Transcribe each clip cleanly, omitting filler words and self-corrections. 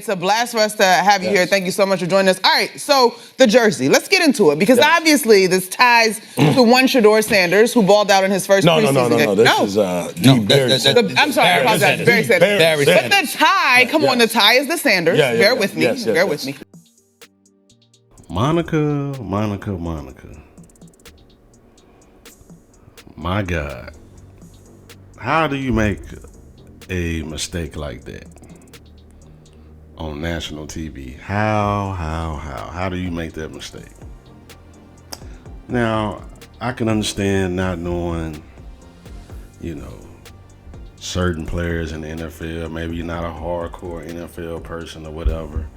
It's a blast for us to have you here. Thank you so much for joining us. All right, so the jersey. Let's get into it because obviously this ties to one Shedeur Sanders who balled out in his first preseason game. No. This is Barry Sanders. I'm sorry, I apologize. Barry Sanders. But the tie, come on, the tie is the Sanders. Bear with me. Bear with me. Monica. My God. How do you make a mistake like that on national TV? How do you make that mistake? Now, I can understand not knowing, certain players in the NFL. Maybe you're not a hardcore NFL person or whatever.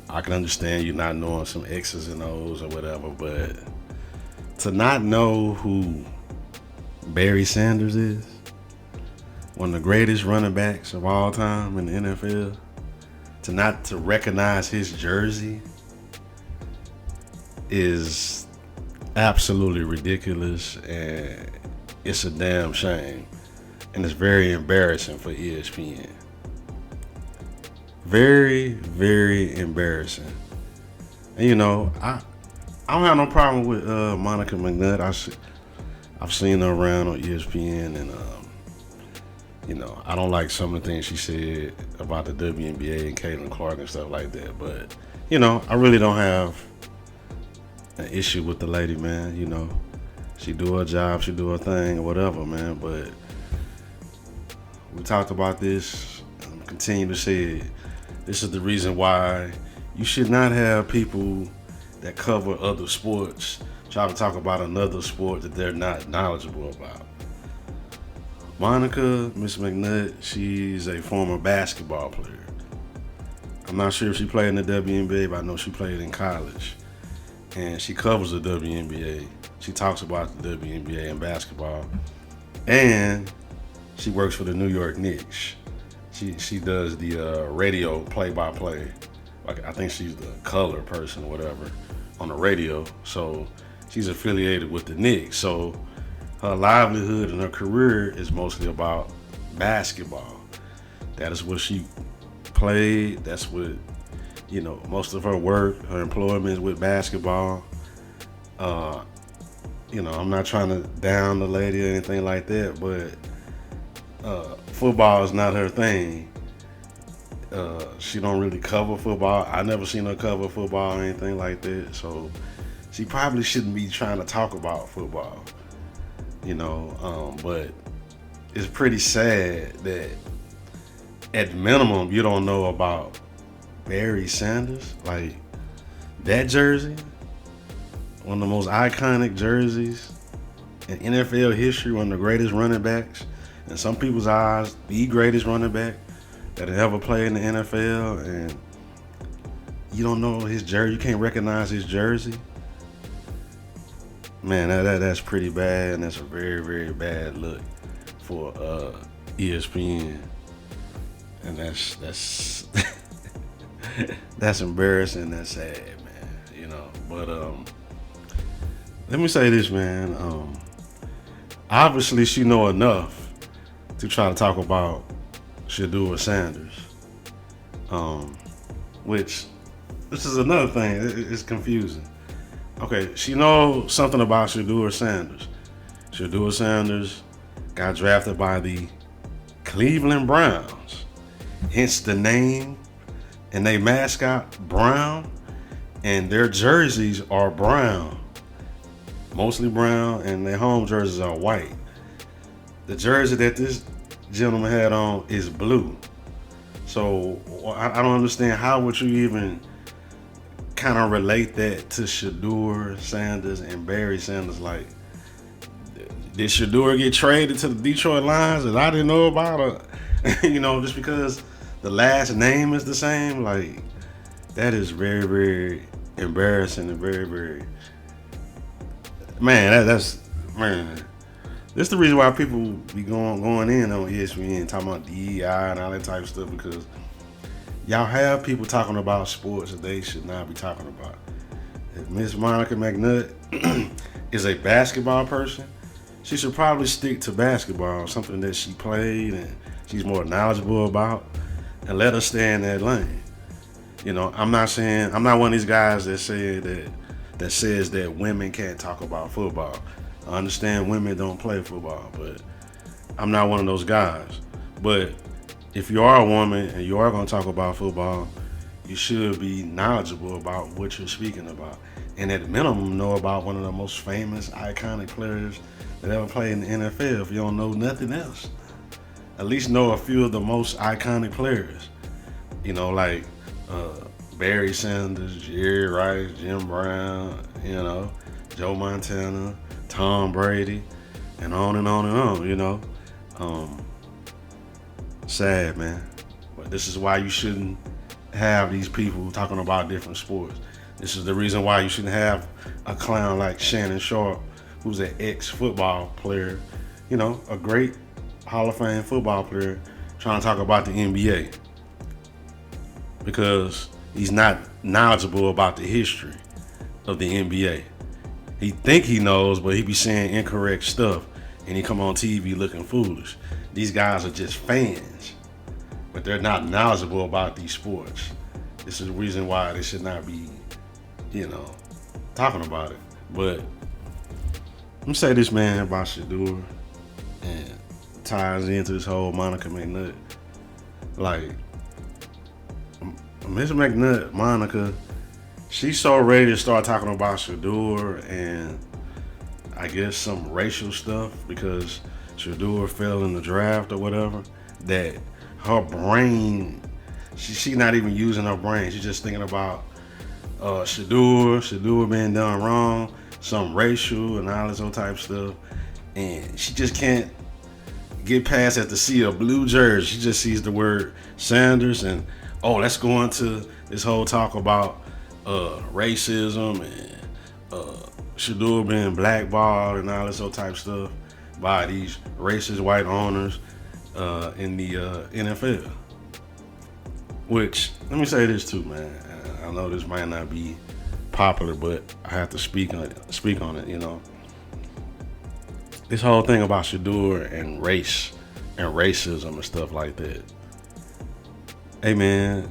I can understand you not knowing some X's and O's or whatever, but to not know who Barry Sanders is, one of the greatest running backs of all time in the NFL, to recognize his jersey is absolutely ridiculous, and it's a damn shame, and it's very embarrassing for ESPN. Very, very embarrassing. And I don't have no problem with Monica Mcnutt. I've seen her around on ESPN, and I don't like some of the things she said about the WNBA and Caitlin Clark and stuff like that. But I really don't have an issue with the lady, man. She do her job, she do her thing, or whatever, man. But we talked about this, and I continue to say it. This is the reason why you should not have people that cover other sports try to talk about another sport that they're not knowledgeable about. Monica, Miss McNutt, she's a former basketball player. I'm not sure if she played in the WNBA, but I know she played in college. And she covers the WNBA. She talks about the WNBA and basketball. And she works for the New York Knicks. She does the radio play-by-play. Like, I think she's the color person or whatever on the radio. So she's affiliated with the Knicks. So her livelihood and her career is mostly about basketball. That is what she played. That's what, most of her work, her employment is with basketball. I'm not trying to down the lady or anything like that, but football is not her thing. She don't really cover football. I never seen her cover football or anything like that. So she probably shouldn't be trying to talk about football. But it's pretty sad that at minimum you don't know about Barry Sanders. Like, that jersey, one of the most iconic jerseys in NFL history, one of the greatest running backs, in some people's eyes, the greatest running back that ever played in the NFL, and you don't know his jersey, you can't recognize his jersey. Man, that's pretty bad, and that's a very, very bad look for ESPN, and that's that's embarrassing. That's sad, man. But let me say this, man. Obviously, she know enough to try to talk about Shedeur Sanders, which this is another thing. It's confusing. Okay, she knows something about Shedeur Sanders. Shedeur Sanders got drafted by the Cleveland Browns, hence the name, and they mascot brown, and their jerseys are brown, mostly brown, and their home jerseys are white. The jersey that this gentleman had on is blue. So I don't understand, how would you even kind of relate that to Shedeur Sanders and Barry Sanders? Like, did Shedeur get traded to the Detroit Lions that I didn't know about? Or, just because the last name is the same? Like, that is very, very embarrassing and very, very... Man, that's the reason why people be going in on ESPN, talking about DEI and all that type of stuff, because y'all have people talking about sports that they should not be talking about. If Miss Monica Mcnutt is a basketball person, she should probably stick to basketball, something that she played and she's more knowledgeable about. and let her stay in that lane. You know, I'm not one of these guys that says that women can't talk about football. I understand women don't play football, but I'm not one of those guys. But if you are a woman and you are going to talk about football, you should be knowledgeable about what you're speaking about. And at minimum, know about one of the most famous, iconic players that ever played in the NFL if you don't know nothing else. At least know a few of the most iconic players. You know, like Barry Sanders, Jerry Rice, Jim Brown, you know, Joe Montana, Tom Brady, and on and on and on, you know. Sad, man. But this is why you shouldn't have these people talking about different sports. This is the reason why you shouldn't have a clown like Shannon Sharp, who's an ex-football player, you know, a great Hall of Fame football player, trying to talk about the NBA. Because he's not knowledgeable about the history of the NBA. He think he knows, but he be saying incorrect stuff, and he come on TV looking foolish. These guys are just fans, but they're not knowledgeable about these sports. This is the reason why they should not be, you know, talking about it. But let me say this, man, about Shedeur, and ties into this whole Monica Mcnutt. Like, Miss McNutt, Monica, she's so ready to start talking about Shedeur and I guess some racial stuff because Shedeur fell in the draft or whatever, that her brain, she's not even using her brain. She's just thinking about Shedeur being done wrong, some racial and all this old type stuff. And she just can't get past that to see a blue jersey. She just sees the word Sanders and, oh, let's go into this whole talk about racism and Shedeur being blackballed and all this old type stuff by these racist white owners in the NFL. Which, let me say this too, man. I know this might not be popular, but I have to speak on it, you know. This whole thing about Shedeur and race and racism and stuff like that. Hey, man,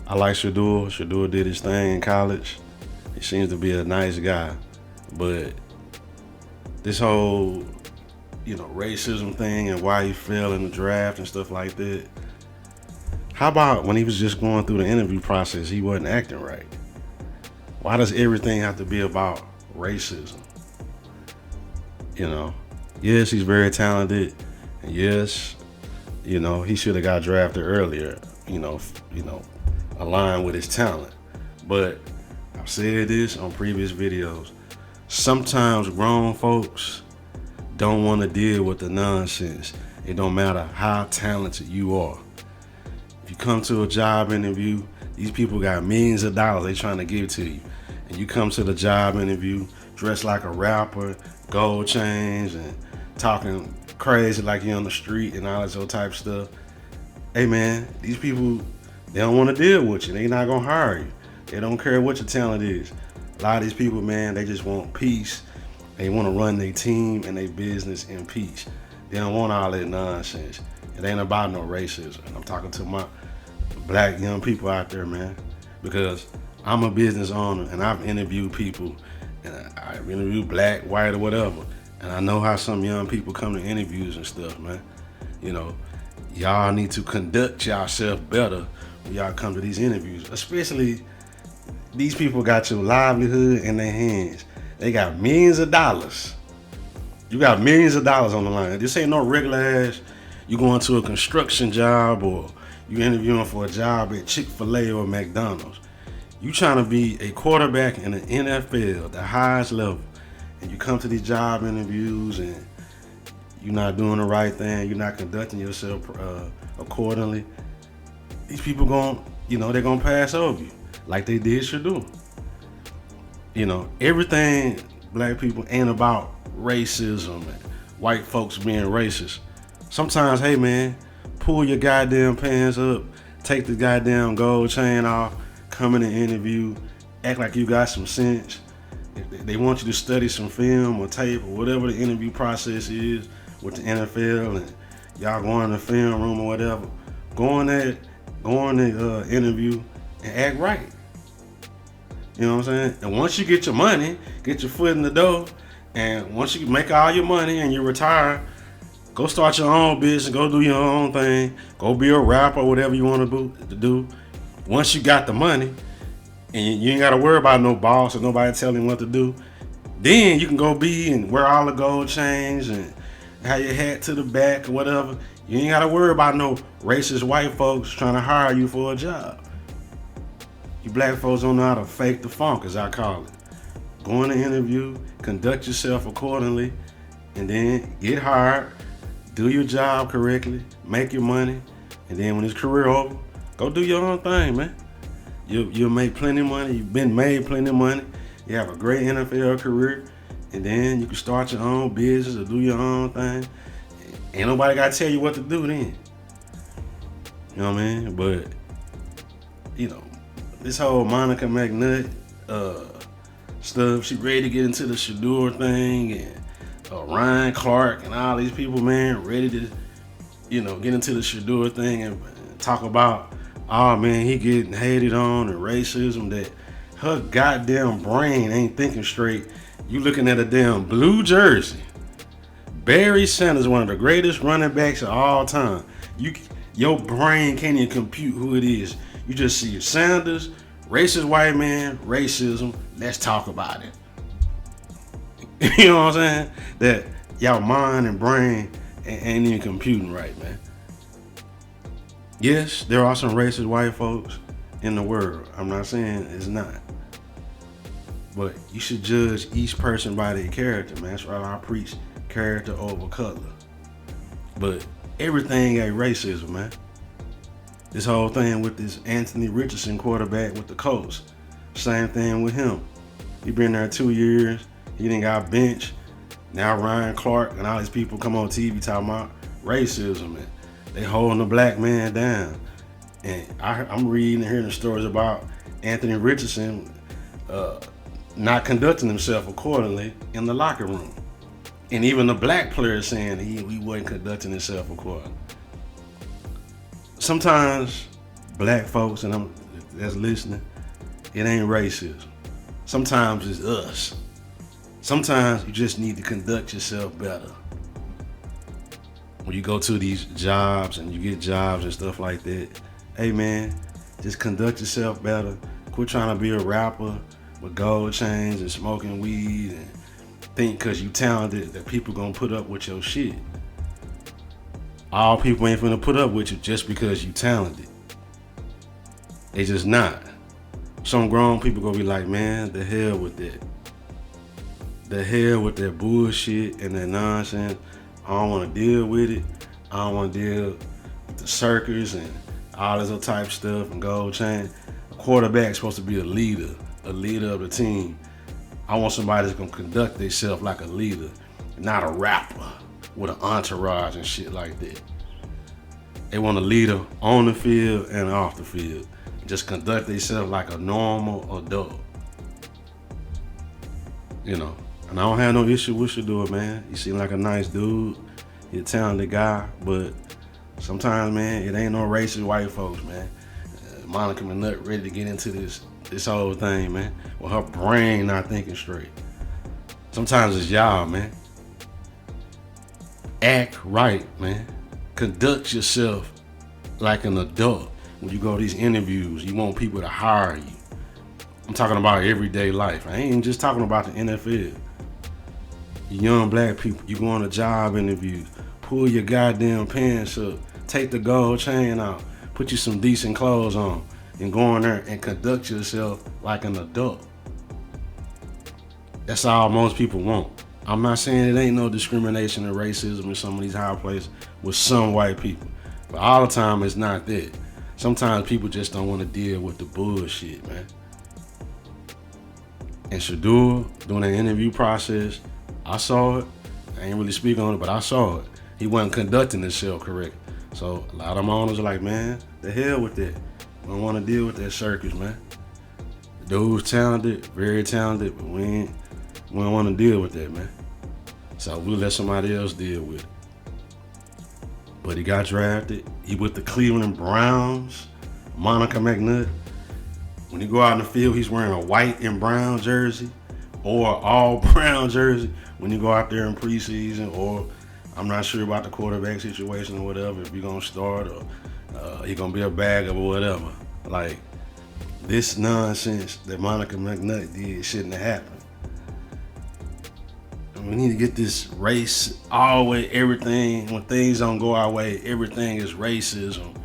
I like Shedeur. Shedeur did his thing in college. He seems to be a nice guy. But this whole, you know, racism thing and why he fell in the draft and stuff like that. How about when he was just going through the interview process, he wasn't acting right? Why does everything have to be about racism? You know, yes, he's very talented. And yes, you know, he should have got drafted earlier, you know, aligned with his talent. But I've said this on previous videos. Sometimes grown folks don't want to deal with the nonsense. It don't matter how talented you are. If you come to a job interview, these people got millions of dollars they trying to give to you. And you come to the job interview dressed like a rapper, gold chains, and talking crazy like you're on the street and all this old type of stuff. Hey, man, these people, they don't want to deal with you. They not going to hire you. They don't care what your talent is. A lot of these people, man, they just want peace. They want to run their team and their business in peace. They don't want all that nonsense. It ain't about no racism. And I'm talking to my black young people out there, man, because I'm a business owner and I've interviewed people, and I've interviewed black, white, or whatever. And I know how some young people come to interviews and stuff, man. You know, y'all need to conduct yourself better when y'all come to these interviews, especially these people got your livelihood in their hands. They got millions of dollars. You got millions of dollars on the line. This ain't no regular ass, you going to a construction job or you interviewing for a job at Chick-fil-A or McDonald's. You trying to be a quarterback in the NFL, the highest level, and you come to these job interviews and you're not doing the right thing, you're not conducting yourself accordingly. These people they're gonna pass over you. Like they did Shedeur. You know, everything black people ain't about racism and white folks being racist. Sometimes, hey man, pull your goddamn pants up, take the goddamn gold chain off, come in the interview, act like you got some sense. If they want you to study some film or tape or whatever the interview process is with the NFL and y'all go in the film room or whatever, go in there go on the interview and act right. You know what I'm saying? And once you get your money, get your foot in the door, and once you make all your money and you retire, go start your own business, go do your own thing, go be a rapper, whatever you want to do. Once you got the money, and you ain't got to worry about no boss or nobody telling you what to do, then you can go be and wear all the gold chains and have your hat to the back or whatever. You ain't got to worry about no racist white folks trying to hire you for a job. You black folks don't know how to fake the funk, as I call it. Go in the interview, conduct yourself accordingly, and then get hired, do your job correctly, make your money, and then when it's career over, go do your own thing, man. You'll make plenty of money. You've been made plenty of money. You have a great NFL career, and then you can start your own business or do your own thing. Ain't nobody got to tell you what to do then. You know what I mean? But, you know, this whole Monica Mcnutt stuff, she ready to get into the Shedeur thing, and Ryan Clark and all these people, man, ready to, you know, get into the Shedeur thing and talk about, oh man, he getting hated on and racism, that her goddamn brain ain't thinking straight. You looking at a damn blue jersey. Barry Sanders, one of the greatest running backs of all time. Your brain can't even compute who it is. You just see Sanders, racist white man, racism. Let's talk about it. You know what I'm saying? That y'all mind and brain ain't even computing right, man. Yes, there are some racist white folks in the world. I'm not saying it's not. But you should judge each person by their character, man. That's why I preach character over color. But everything ain't racism, man. This whole thing with this Anthony Richardson quarterback with the Colts, same thing with him. He been there 2 years. He done got benched. Now Ryan Clark and all these people come on TV talking about racism, and they holding the black man down. And I'm reading and hearing stories about Anthony Richardson not conducting himself accordingly in the locker room. And even the black players saying he wasn't conducting himself accordingly. Sometimes black folks, and I'm that's listening, it ain't racism. Sometimes it's us. Sometimes you just need to conduct yourself better. When you go to these jobs and you get jobs and stuff like that, hey man, just conduct yourself better. Quit trying to be a rapper with gold chains and smoking weed and think because you talented that people gonna put up with your shit. All people ain't finna put up with you just because you talented. They just not. Some grown people gonna be like, man, the hell with that. The hell with that bullshit and that nonsense. I don't wanna deal with it. I don't wanna deal with the circus and all this other type stuff and gold chain. A quarterback's supposed to be a leader of the team. I want somebody that's gonna conduct themselves like a leader, not a rapper with an entourage and shit like that. They want a leader on the field and off the field. Just conduct themselves like a normal adult. You know, and I don't have no issue with Shedeur, man. He seem like a nice dude. He's a talented guy, but sometimes, man, it ain't no racist white folks, man. Monica Mcnutt ready to get into this whole thing, man, with her brain not thinking straight. Sometimes it's y'all, man. Act right, man. Conduct yourself like an adult. When you go to these interviews, you want people to hire you. I'm talking about everyday life. I ain't just talking about the NFL. You young black people, you go on a job interview, pull your goddamn pants up, take the gold chain out, put you some decent clothes on, and go in there and conduct yourself like an adult. That's all most people want. I'm not saying it ain't no discrimination or racism in some of these high places with some white people, but all the time it's not that. Sometimes people just don't want to deal with the bullshit, man. And Shedeur, during the interview process, I saw it. I ain't really speak on it, but I saw it. He wasn't conducting himself correct. So a lot of them owners are like, man, the hell with that. We don't want to deal with that circus, man. The dude's talented, very talented, but we don't want to deal with that, man. So we'll let somebody else deal with it. But he got drafted. He with the Cleveland Browns. Monica Mcnutt, when you go out in the field, he's wearing a white and brown jersey or all brown jersey when you go out there in preseason, or I'm not sure about the quarterback situation or whatever, if you're going to start or he's going to be a backup or whatever. Like, this nonsense that Monica Mcnutt did shouldn't have happened. We need to get this race all the way, everything, when things don't go our way, everything is racism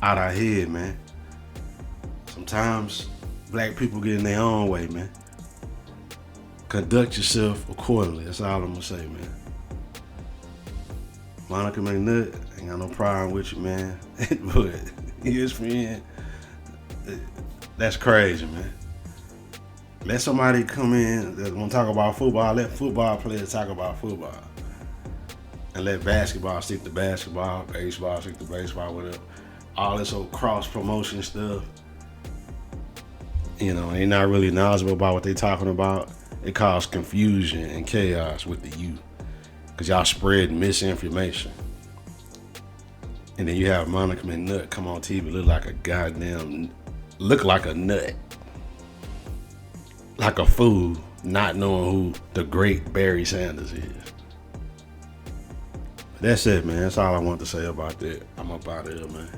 out our head, man. Sometimes black people get in their own way, man. Conduct yourself accordingly. That's all I'm gonna say, man. Monica Mcnutt, ain't got no problem with you, man. But ESPN, that's crazy, man. Let somebody come in that want to talk about football. Let football players talk about football. And let basketball stick to basketball, baseball stick to baseball, whatever. All this old cross-promotion stuff. You know, they're not really knowledgeable about what they're talking about. It causes confusion and chaos with the youth. Because y'all spread misinformation. And then you have Monica Mcnutt come on TV, look like a nut. Like a fool, not knowing who the great Barry Sanders is. That's it, man. That's all I want to say about that. I'm up out of here, man.